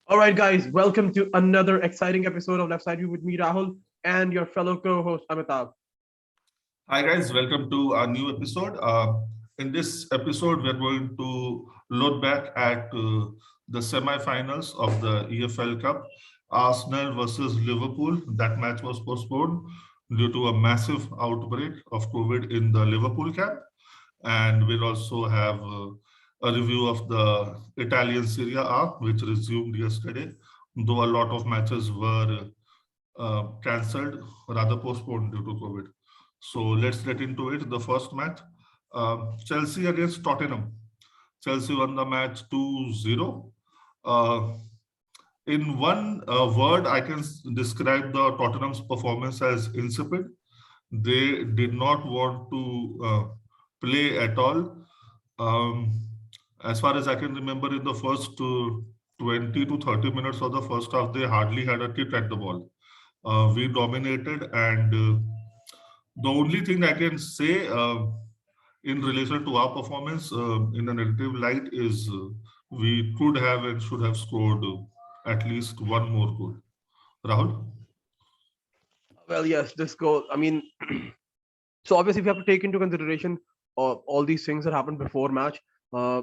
All right, guys, welcome to another exciting episode of Left Side View with me, Rahul, and your fellow co-host Amitabh. Hi guys, welcome to our new episode. In this episode, we're going to look back at the semi-finals of the EFL Cup, Arsenal versus Liverpool. That match was postponed due to a massive outbreak of COVID in the Liverpool camp, and we'll also have a review of the Italian Serie A, which resumed yesterday, though a lot of matches were cancelled, rather postponed due to COVID. So let's get into it. The first match, Chelsea against Tottenham. Chelsea won the match 2-0. Uh, in one word, I can describe the Tottenham's performance as insipid. They did not want to play at all. Um, as far as I can remember, in the first 20 to 30 minutes of the first half, they hardly had a kick at the ball. We dominated, and the only thing I can say in relation to our performance in a negative light is we could have and should have scored at least one more goal. Rahul? Well, yes, this goal. I mean, so obviously we have to take into consideration all these things that happened before match. Uh,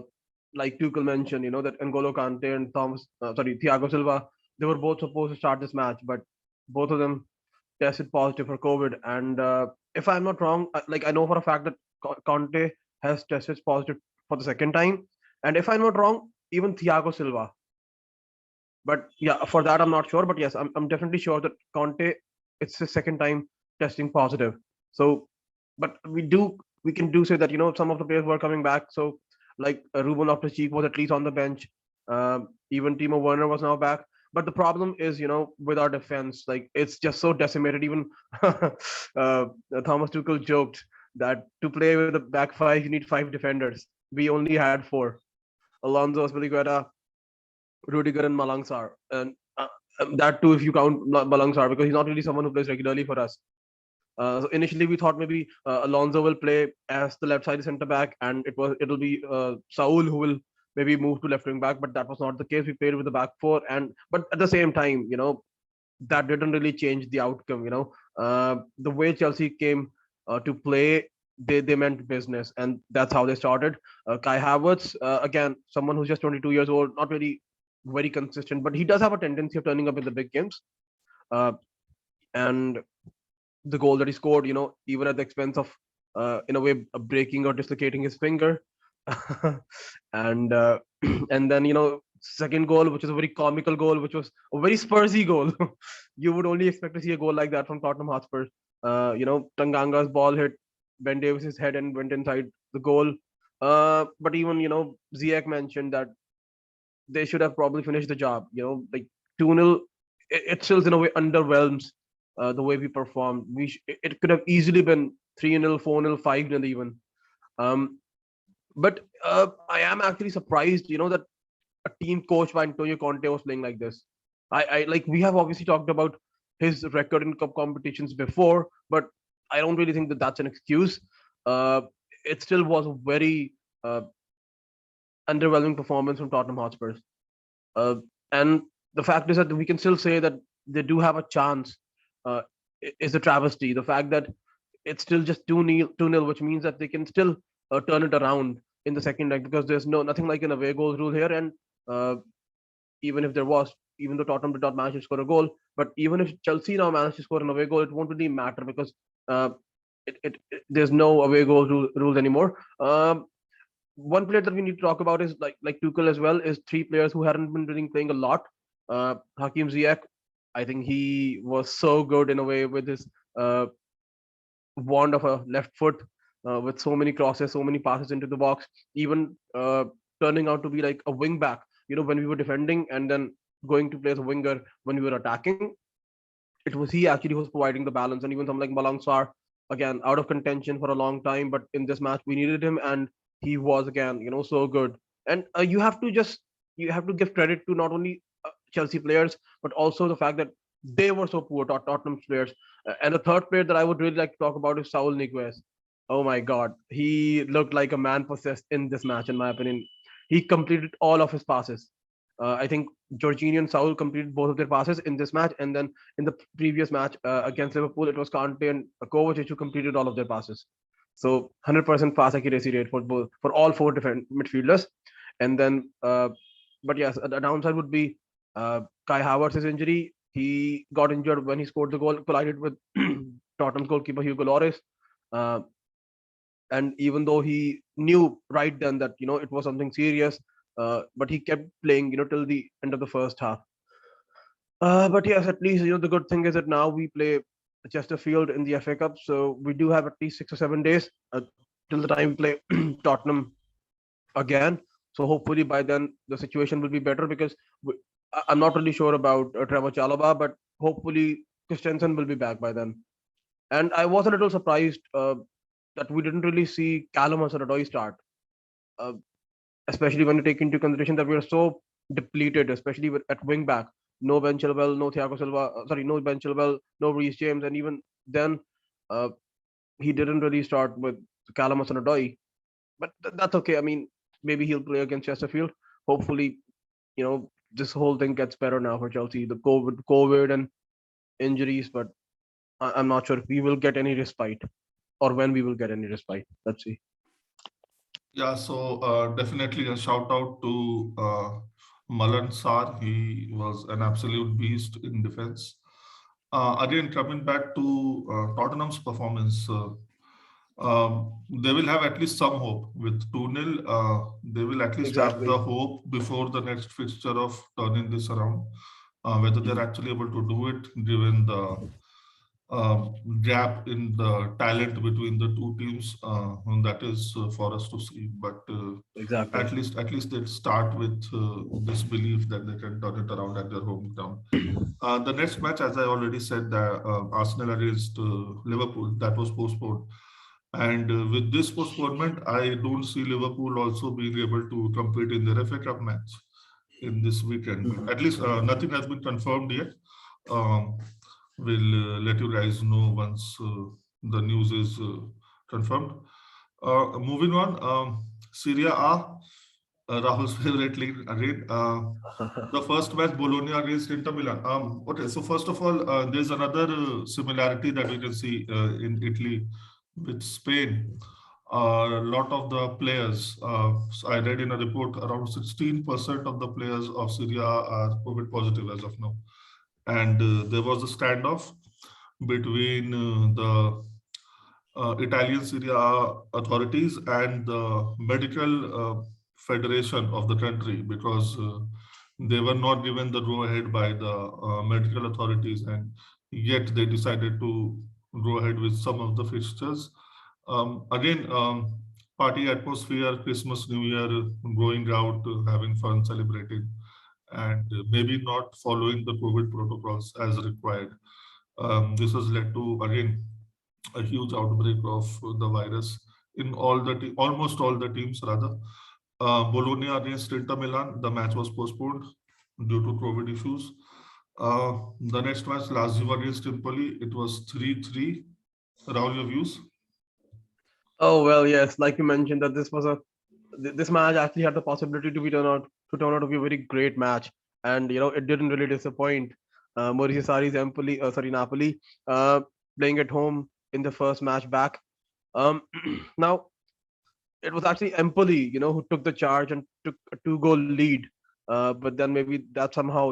like Tuchel mentioned, that N'Golo Kante and Thiago Silva, they were both supposed to start this match, but both of them tested positive for COVID. And if I'm not wrong, like I know for a fact that Conte has tested positive for the second time, and if I'm not wrong, even Thiago Silva. But yeah, for that I'm not sure. But yes, I'm definitely sure that Conte, it's his second time testing positive. So, but we can do say that some of the players were coming back. So like Ruben Loftus-Cheek was at least on the bench. Even Timo Werner was now back. But the problem is, with our defense, like it's just so decimated. Even Thomas Tuchel joked that to play with a back five, you need five defenders. We only had four: Alonso, Spilicueta, Rudiger and Malangsar. And that too, if you count Malangsar, because he's not really someone who plays regularly for us. So initially, we thought maybe Alonso will play as the left side centre back, and it'll be Saul who will maybe move to left wing back. But that was not the case. We played with the back four, and but at the same time, that didn't really change the outcome. The way Chelsea came to play, they meant business, and that's how they started. Kai Havertz, again, someone who's just 22 years old, not really very consistent, but he does have a tendency of turning up in the big games. Uh, and the goal that he scored, even at the expense of, in a way, breaking or dislocating his finger, and and then second goal, which is a very comical goal, which was a very Spursy goal. You would only expect to see a goal like that from Tottenham Hotspur. Tanganga's ball hit Ben Davis's head and went inside the goal. But even Ziyech mentioned that they should have probably finished the job. Like 2-0, it still in a way underwhelms the way we performed. It could have easily been 3-0, 4-0, 5-0 even. Um, but I am actually surprised, that a team coached by Antonio Conte was playing like this. I like we have obviously talked about his record in cup competitions before, but I don't really think that that's an excuse. Uh, it still was a very underwhelming performance from Tottenham Hotspurs. Uh, and the fact is that we can still say that they do have a chance. Uh, is a travesty. The fact that it's still just 2-0, 2-0, which means that they can still turn it around in the second leg, because there's nothing like an away goals rule here. And uh, even if there was, even though Tottenham did not manage to score a goal, but even if Chelsea now managed to score an away goal, it won't really matter because uh, there's no away goal rules anymore. One player that we need to talk about is like Tuchel as well, is three players who hadn't been really playing a lot. Hakim Ziyech, I think he was so good in a way with his uh, wand of a left foot, with so many crosses, so many passes into the box, even turning out to be like a wing back. When we were defending and then going to play as a winger when we were attacking, it was he actually who was providing the balance. And even something like Malangsar, again out of contention for a long time, but in this match we needed him, and he was again, so good. And you have to give credit to not only Chelsea players, but also the fact that they were so poor, Tottenham players. And the third player that I would really like to talk about is Saul Niguez. Oh my God, he looked like a man possessed in this match, in my opinion. He completed all of his passes. I think Jorginho and Saul completed both of their passes in this match, and then in the previous match against Liverpool, it was Kante and Kovacic who completed all of their passes. So 100% pass accuracy rate for both for all four different midfielders. And then, but yes, the downside would be Kai Havertz's injury. He got injured when he scored the goal, collided with Tottenham's goalkeeper Hugo Lloris. Uh, and even though he knew right then that it was something serious, but he kept playing till the end of the first half. But yes, at least the good thing is that now we play Chesterfield in the FA Cup, so we do have at least 6 or 7 days till the time we play Tottenham again. So hopefully by then the situation will be better, because I'm not really sure about Trevor Chalobah, but hopefully Christensen will be back by then. And I was a little surprised that we didn't really see Callum Hudson-Odoi start, uh, especially when you take into consideration that we are so depleted, especially at wing back. No Ben Chilwell, no Thiago Silva, no Ben Chilwell, no Reece James, and even then, uh, he didn't really start with Callum Hudson-Odoi. But that's okay. I mean, maybe he'll play against Chesterfield. Hopefully, this whole thing gets better now for Chelsea. The COVID and injuries, but I'm not sure if we will get any respite or when we will get any respite. Let's see. Yeah, so definitely a shout out to Malan Sarr. He was an absolute beast in defense. Again, coming back to Tottenham's performance, they will have at least some hope with 2-0. They will at least have Exactly. the hope before the next fixture of turning this around. Whether they're actually able to do it, given the gap in the talent between the two teams, that is for us to see. But Exactly. at least they start with this belief that they can turn it around at their home ground. The next match, as I already said, Arsenal against Liverpool, that was postponed. And with this postponement, I don't see Liverpool also being able to compete in the FA Cup match in this weekend. At least nothing has been confirmed yet. We'll let you guys know once the news is confirmed. Moving on, Serie A, Rahul's favorite league again. The first match, Bologna against Inter Milan. Okay, so first of all, there's another similarity that we can see in Italy with Spain. A lot of the players, so I read in a report, around 16% of the players of Serie A are COVID positive as of now. And there was a standoff between the Italian Serie A authorities and the medical federation of the country, because they were not given the go ahead by the medical authorities, and yet they decided to go ahead with some of the fixtures. Again, party atmosphere, Christmas, New Year, going out, having fun, celebrating, and maybe not following the COVID protocols as required. This has led to, again, a huge outbreak of the virus in almost all the teams rather. Bologna against Inter Milan, the match was postponed due to COVID issues. The next match, Lazio against Empoli, it was 3-3. Rahul, your views? Oh well, yes, like you mentioned that this match actually had the possibility to turn out to be a very great match, and it didn't really disappoint. Maurizio Sarri's Napoli, playing at home in the first match back. Now it was actually Empoli, who took the charge and took a two-goal lead. But then maybe that somehow,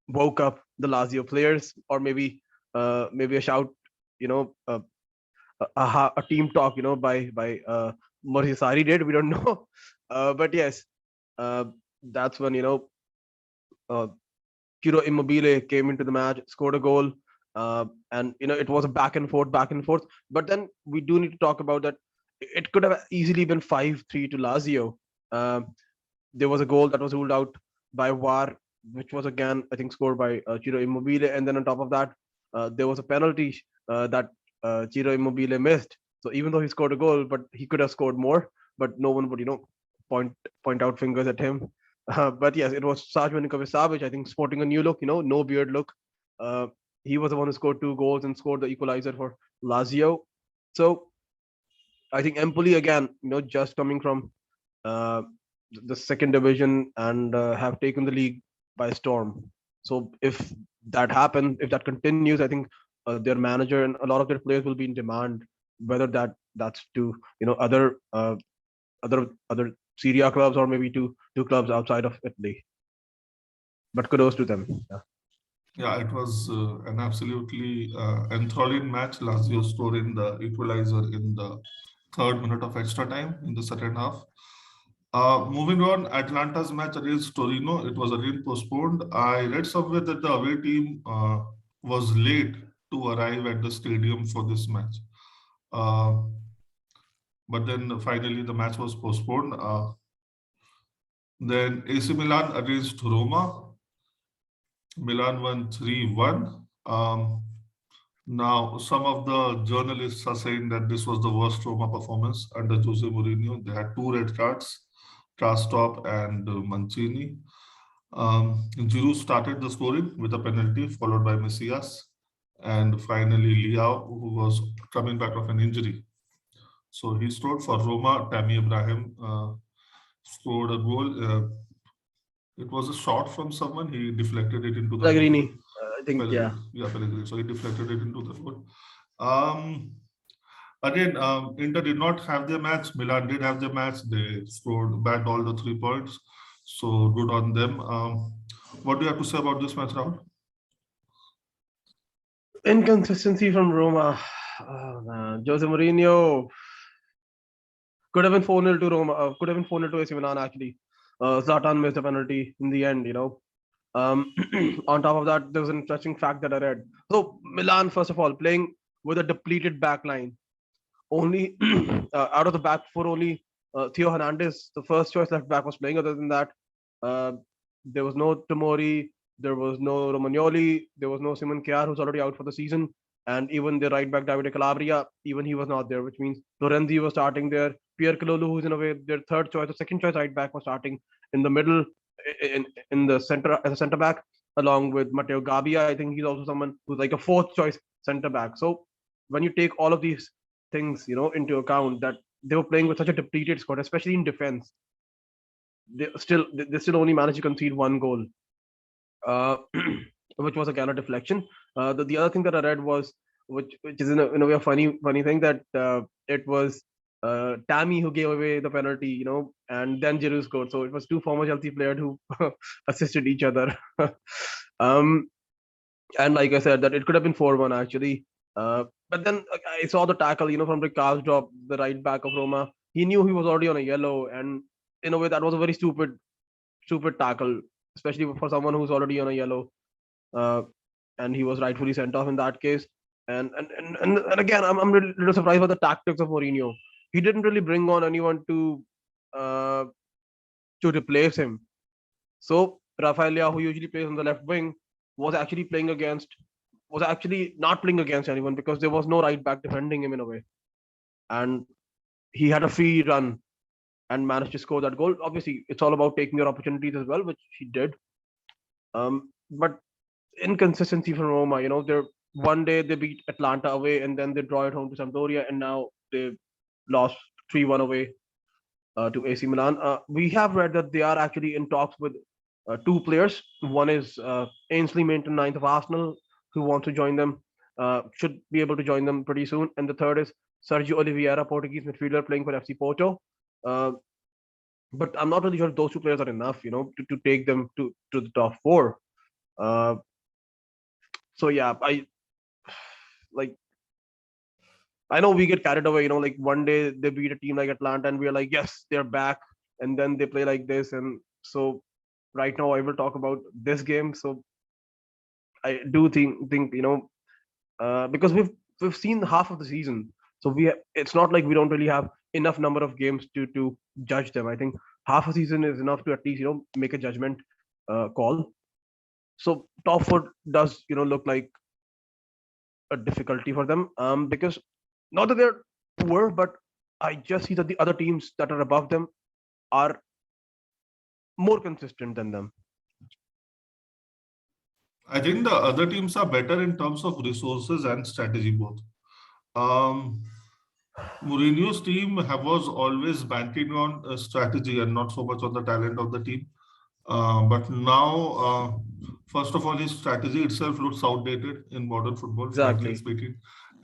woke up the Lazio players, or maybe a shout, you know, uh, a team talk, by Maurizio Sarri did. We don't know, but yes, uh, that's when uh, Ciro Immobile came into the match, scored a goal, and it was a back and forth, back and forth. But then we do need to talk about that. It could have easily been 5-3 to Lazio. Um there was a goal that was ruled out by VAR, which was again I think scored by Ciro Immobile, and then on top of that, there was a penalty that Ciro Immobile missed. So even though he scored a goal, but he could have scored more, but no one would point point out fingers at him. But yes, it was Sergio Milinkovic-Savic, I think, sporting a new look, no beard look. Uh, he was the one who scored 2 goals and scored the equalizer for Lazio. So I think Empoli again, just coming from uh, the second division and have taken the league by storm. So if that happens, if that continues, I think their manager and a lot of their players will be in demand. Whether that's to other Serie A clubs or maybe to clubs outside of Italy. But kudos to them. Yeah. Yeah, it was an absolutely enthralling match. Lazio scoring the equalizer in the third minute of extra time in the second half. Moving on, Atlanta's match against Torino, it was again postponed. I read somewhere that the away team was late to arrive at the stadium for this match. Uh, but then finally the match was postponed. Then AC Milan against Roma. Milan won 3-1. Now, some of the journalists are saying that this was the worst Roma performance under Jose Mourinho. They had two red cards, Krastop and Mancini. Giroud started the scoring with a penalty, followed by Messias, and finally Leao, who was coming back of an injury. So he scored for Roma. Tammy Abraham scored a goal. It was a shot from someone. He deflected it into the goal. Pellegrini, I think, yeah. Pellegrini. So he deflected it into the goal. Again, Inter did not have their match. Milan did have their match. They scored, bagged all the 3 points. So good on them. What do you have to say about this match, Rahul? Inconsistency from Roma. Oh, man. Jose Mourinho could have been 4-0 to Roma. Could have been 4-0 to AC Milan actually. Zlatan missed a penalty in the end. On top of that, there was an interesting fact that I read. So Milan, first of all, playing with a depleted back line. Only out of the back four, only Theo Hernandez, the first choice left back, was playing. Other than that, uh, there was no Tomori, there was no Romagnoli, there was no Simon Kjaer, who's already out for the season, and even the right back Davide Calabria, even he was not there, which means Lorenzi was starting there. Pierre Kalulu, who's in a way their third choice, the second choice right back, was starting in the middle, in the center as a center back, along with Matteo Gabbia. I think he's also someone who's like a fourth choice center back. So when you take all of these things, into account, that they were playing with such a depleted squad, especially in defense. They still only managed to concede 1 goal, uh, which was a Ghana deflection. The other thing that I read was, which is in a way a funny thing, that it was Tammy who gave away the penalty, and then Giroud scored. So it was two former Chelsea players who assisted each other. um, and like I said, that it could have been 4-1 actually. But then I saw the tackle, from Rick Karsdorp, the right back of Roma. He knew he was already on a yellow, and in a way that was a very stupid tackle, especially for someone who's already on a yellow. Uh, and he was rightfully sent off in that case. And again, I'm a little surprised by the tactics of Mourinho. He didn't really bring on anyone uh, to replace him. So Rafael Leao, who usually plays on the left wing, was actually not playing against anyone, because there was no right back defending him in a way. And he had a free run and managed to score that goal. Obviously, it's all about taking your opportunities as well, which he did. But inconsistency from Roma, they're one day they beat Atlanta away and then they draw it home to Sampdoria, and now they lost 3-1 away to AC Milan. We have read that they are actually in talks with 2 players. One is Ainsley Maitland-Niles of Arsenal, who wants to join them, should be able to join them pretty soon. And the third is Sergio Oliveira, Portuguese midfielder playing for FC Porto. But I'm not really sure if those 2 players are enough, to take them to the top 4. So yeah, I know we get carried away, like one day they beat a team like Atlanta and we're like, yes, they're back, and then they play like this. And so right now I will talk about this game. So I do think because we've seen half of the season, so it's not like we don't really have enough number of games to judge them. I think half a season is enough to at least make a judgment call. So top 4 does look like a difficulty for them, because not that they're poor, but I just see that the other teams that are above them are more consistent than them. I think the other teams are better in terms of resources and strategy both. Um, Mourinho's team was always banking on strategy and not so much on the talent of the team. But now, first of all, his strategy itself looks outdated in modern football, frankly Exactly. speaking.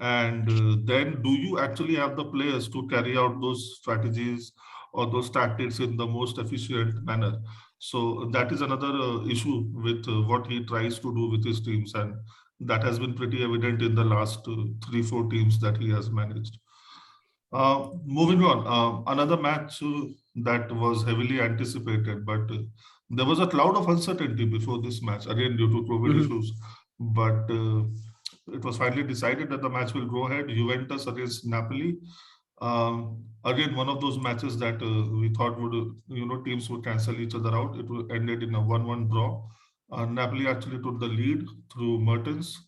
And then, do you actually have the players to carry out those strategies or those tactics in the most efficient manner? So that is another issue with what he tries to do with his teams, and that has been pretty evident in the last three, four teams that he has managed. Moving on, another match that was heavily anticipated, but there was a cloud of uncertainty before this match, again due to COVID Hmm. issues. But it was finally decided that the match will go ahead. Juventus against Napoli. Again, one of those matches that we thought would, teams would cancel each other out. Ended in a 1-1 draw. Napoli actually took the lead through Mertens,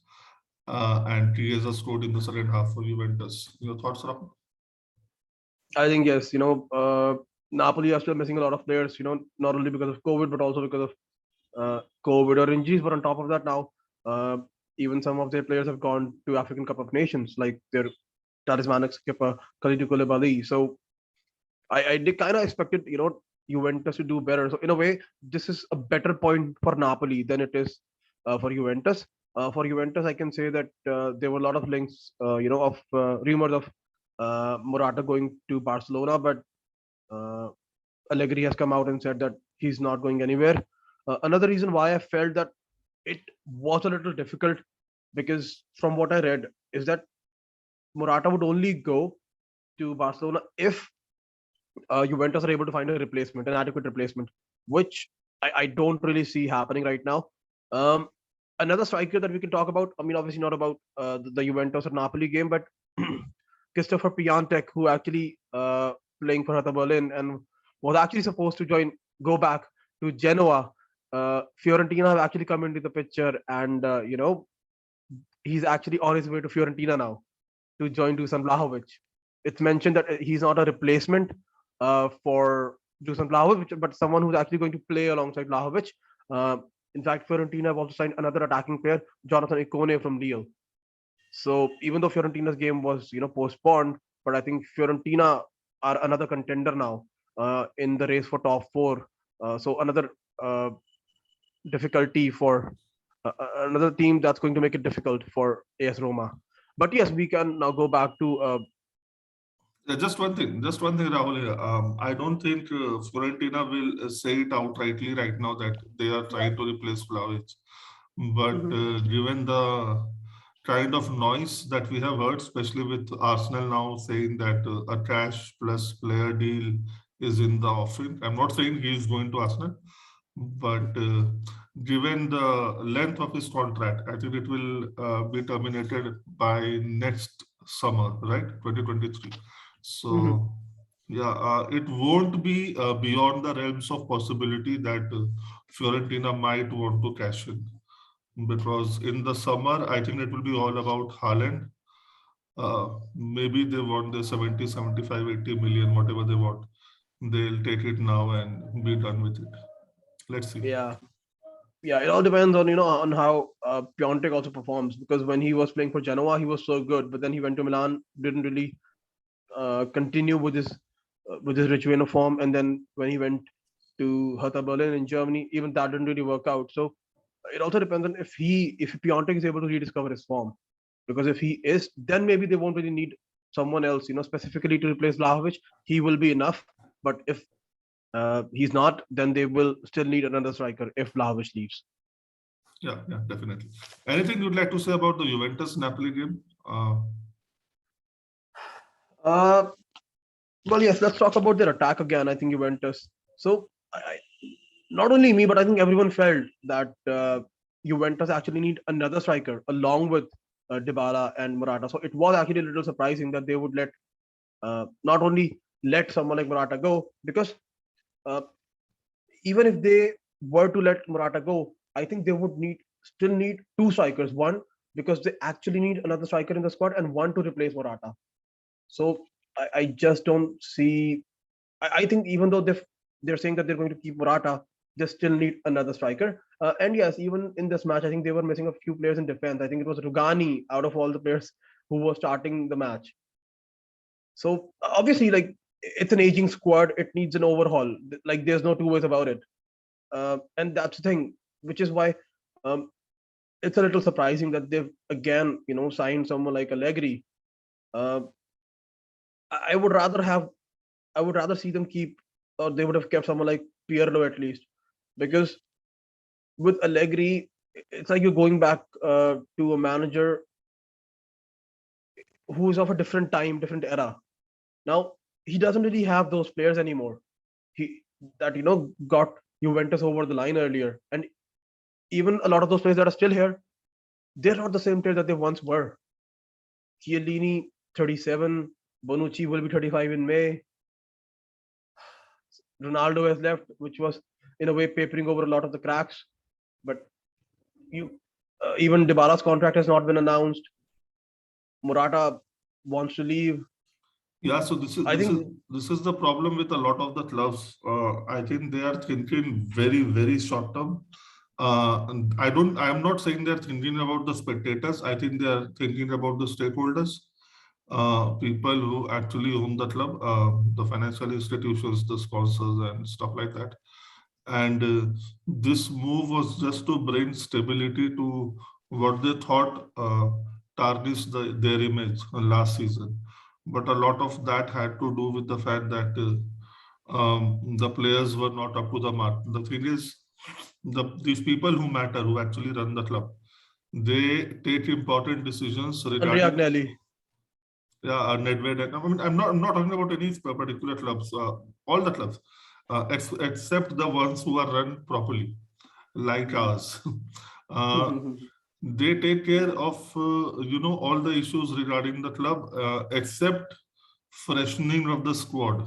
and Chiesa scored in the second half for Juventus. Your thoughts, Rahul? I think yes. Napoli are still missing a lot of players. Not only because of COVID, but also because of COVID or injuries. But on top of that, now uh, even some of their players have gone to African Cup of Nations, like their talismanic skipper Kalidou Koulibaly. So I did kind of expected, Juventus to do better. So in a way, this is a better point for Napoli than it is for Juventus. For Juventus, I can say that there were a lot of links, of rumors of Morata going to Barcelona, but uh, Allegri has come out and said that he's not going anywhere. Another reason why I felt that it was a little difficult, because from what I read is that Morata would only go to Barcelona if Juventus are able to find a replacement, an adequate replacement, which I don't really see happening right now. Um, Another striker that we can talk about, I mean, obviously not about the Juventus or Napoli game, but Christopher Piantek, who actually playing for Hertha Berlin and was actually supposed to go back to Genoa. Fiorentina have actually come into the picture, and he's actually on his way to Fiorentina now to join Dusan Vlahovic. It's mentioned that he's not a replacement for Dusan Vlahovic, but someone who's actually going to play alongside Vlahovic. Uh, in fact, Fiorentina have also signed another attacking player, Jonathan Ikone from Lille. So even though Fiorentina's game was postponed, but I think Fiorentina are another contender now in the race for top four. So another uh, difficulty for another team that's going to make it difficult for AS Roma. But yes, we can now go back to Just one thing, Rahul. Here. I don't think Fiorentina will say it outrightly right now that they are trying to replace Vlahovic. But Mhm. given the kind of noise that we have heard, especially with Arsenal now saying that a cash plus player deal is in the offing, I'm not saying he is going to Arsenal, but given the length of his contract, I think it will be terminated by next summer, right? 2023. Mhm. So, yeah, it won't be beyond the realms of possibility that Fiorentina might want to cash in, because in the summer, I think it will be all about Haaland. Maybe they want the 70, 75, 80 million, whatever they want. They'll take it now and be done with it. Let's see. Yeah, yeah. It all depends on on how Piontek also performs, because when he was playing for Genoa, he was so good, but then he went to Milan, didn't really continue with his rich vein of form, and then when he went to Hertha Berlin in Germany, even that didn't really work out. So it also depends on if Piontek is able to rediscover his form, because if he is, then maybe they won't really need someone else, specifically to replace Vlahovic. He will be enough. But if he's not, then they will still need another striker if Vlahovic leaves. Yeah, definitely. Anything you'd like to say about the Juventus Napoli game? Uh, well, yes, let's talk about their attack again. I think Juventus. So, not only me, but I think everyone felt that Juventus actually need another striker along with Dybala and Morata. So it was actually a little surprising that they would not only let someone like Morata go, because uh, even if they were to let Morata go, I think they would still need two strikers. One, because they actually need another striker in the squad, and one to replace Morata. So I just don't see. I think even though they're saying that they're going to keep Morata, they still need another striker. And yes, even in this match, I think they were missing a few players in defense. I think it was Rugani out of all the players who were starting the match. So obviously, like it's an aging squad. It needs an overhaul. Like there's no two ways about it. And that's the thing, which is why um, it's a little surprising that they've again, signed someone like Allegri. Uh, I would rather have, I would rather see them keep, or they would have kept someone like Pirlo at least, because with Allegri, it's like you're going back to a manager who is of a different time, different era. Now he doesn't really have those players anymore. He that got Juventus over the line earlier, and even a lot of those players that are still here, they're not the same players that they once were. Chiellini, 37. Bonucci will be 35 in May. Ronaldo has left, which was in a way papering over a lot of the cracks. But you, even Dybala's contract has not been announced. Morata wants to leave. Yeah, so this is I this is think this is the problem with a lot of the clubs. I think they are thinking very, very short term. And I'm not saying they're thinking about the spectators. I think they are thinking about the stakeholders, people who actually own the club, the financial institutions, the sponsors, and stuff like that. And this move was just to bring stability to what they thought tarnished their image last season. But a lot of that had to do with the fact that the players were not up to the mark. The thing is, these people who matter, who actually run the club, they take important decisions Andrea regarding, Agnelli. yeah, Nedved. I mean, I'm not talking about any particular clubs. All the clubs, except the ones who are run properly, like ours. uh, they take care of all the issues regarding the club, except freshening of the squad.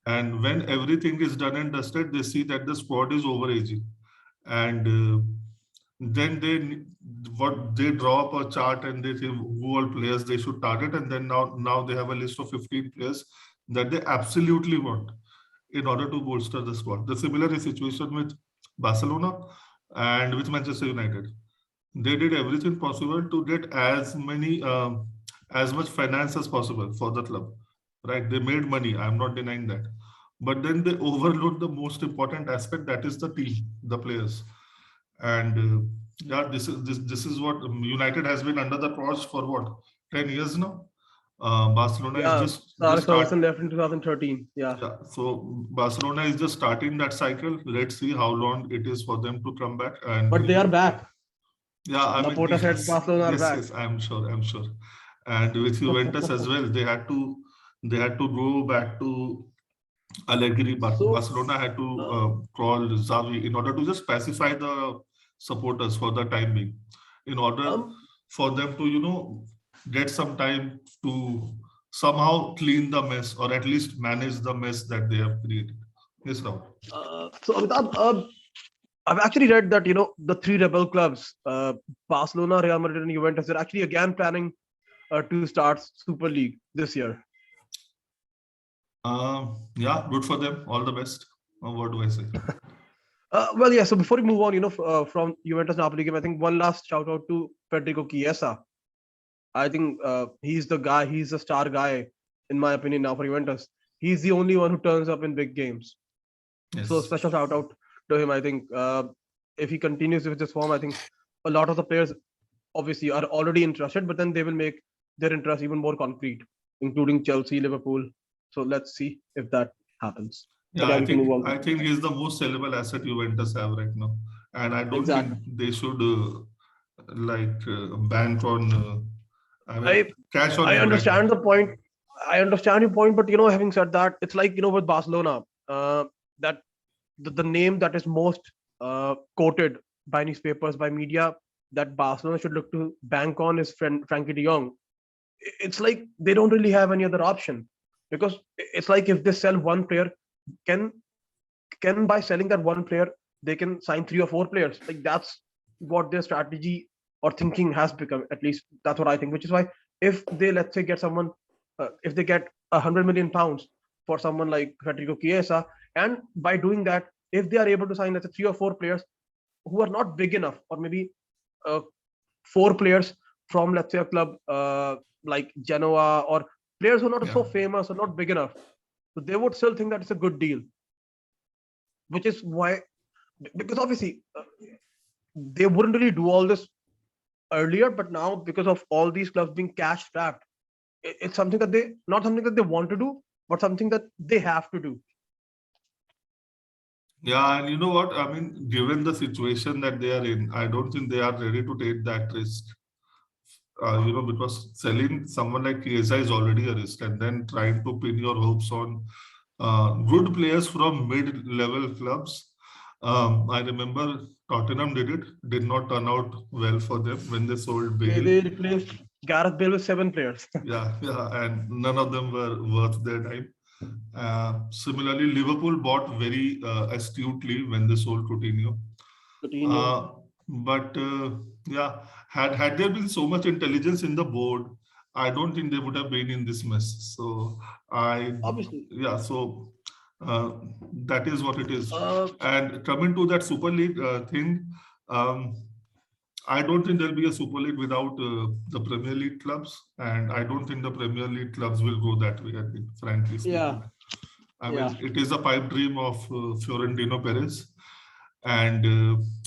And when everything is done and dusted, they see that the squad is overaging, and then they draw up a chart and they say who all players they should target, and then now they have a list of 15 players that they absolutely want in order to bolster the squad. The similar situation with Barcelona and with Manchester United. They did everything possible to get as much finance as possible for the club, right? They made money, I'm not denying that, but then they overlooked the most important aspect, that is the team, the players. And yeah, this is what United has been under the torch for what, 10 years now. Barcelona is Yeah, Sir Alex just start. Ferguson left in 2013. Yeah. Yeah, so Barcelona is just starting that cycle. Let's see how long it is for them to come back. And But they are back. yeah, I mean, Laporta said yes, Barcelona are yes, back. yes, I'm sure. And with Juventus as well, they had to go back to Allegri. So, Barcelona had to uh, call Xavi in order to just pacify the supporters for the time being, in order um, for them to get some time to somehow clean the mess, or at least manage the mess that they have created. Yes, Rahul. so Amitabh, I've actually read that the three rebel clubs, Barcelona, Real Madrid, and Juventus, are actually again planning to start Super League this year. Yeah, good for them. All the best. What do I say? Well, yeah. So before we move on, from Juventus Napoli game, I think one last shout out to Federico Chiesa. I think he's the guy. He's the star guy, in my opinion, now for Juventus. He's the only one who turns up in big games. So Yes. special shout out to him. I think if he continues with this form, I think a lot of the players obviously are already interested, but then they will make their interest even more concrete, including Chelsea, Liverpool. So let's see if that happens. Yeah, But yeah, I we can move think on. I think he's the most sellable asset Juventus have right now, and I don't think Exactly. they should bank on. I mean, I cash on I him right now. understand the point. I understand your point, but having said that, it's like with Barcelona, that the name that is most quoted by newspapers, by media, that Barcelona should look to bank on is Frankie De Jong. It's like they don't really have any other option, because it's like if they sell one player, can by selling that one player they can sign 3 or 4 players. Like that's what their strategy or thinking has become. At least that's what I think. Which is why if they, let's say, get someone, if they get £100 million for someone like Federico Chiesa, and by doing that, if they are able to sign, let's say, 3 or 4 players who are not big enough, or maybe 4 players from, let's say, a club like Genoa, or Players who are not Yeah. so famous or not big enough, so they would still think that it's a good deal, which is why, because obviously they wouldn't really do all this earlier, but now because of all these clubs being cash strapped, it's something that they, not something that they want to do, but something that they have to do. Yeah, and you know what? I mean, given the situation that they are in, I don't think they are ready to take that risk. Because selling someone like Chiesa is already a risk, and then trying to pin your hopes on good players from mid-level clubs. I remember Tottenham did not turn out well for them when they sold Bale. They replaced Gareth Bale with 7 players. Yeah, and none of them were worth their time. Similarly, Liverpool bought very astutely when they sold Coutinho. Coutinho. But yeah, had there been so much intelligence in the board, I don't think they would have been in this mess. So I, Obviously. yeah, so uh, that is what it is. Uh, And coming to that Super League thing, um, I don't think there'll be a Super League without the Premier League clubs, and I don't think the Premier League clubs will go that way. I think, frankly speaking, I yeah. mean, it is a pipe dream of Fiorentino Perez, and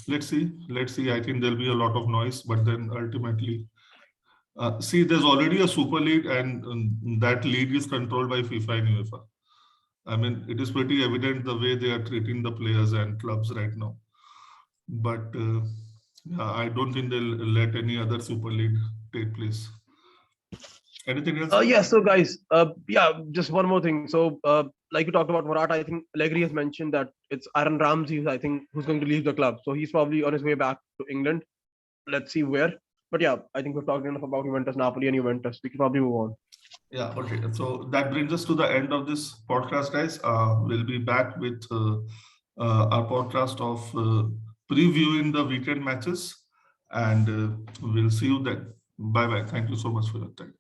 let's see. I think there'll be a lot of noise, but then ultimately, see, there's already a Super League, and that league is controlled by FIFA and UEFA. I mean, it is pretty evident the way they are treating the players and clubs right now. But yeah, I don't think they'll let any other Super League take place. Anything else, guys? Yeah, so guys, yeah, just one more thing. So, like you talked about Morata, I think Allegri has mentioned that it's Aaron Ramsey, I think, who's going to leave the club. So he's probably on his way back to England. Let's see where. But yeah, I think we've talked enough about Juventus, Napoli, and Juventus. We can probably move on. Yeah, okay. So that brings us to the end of this podcast, guys. We'll be back with our podcast of previewing the weekend matches, and we'll see you then. Bye bye. Thank you so much for your time.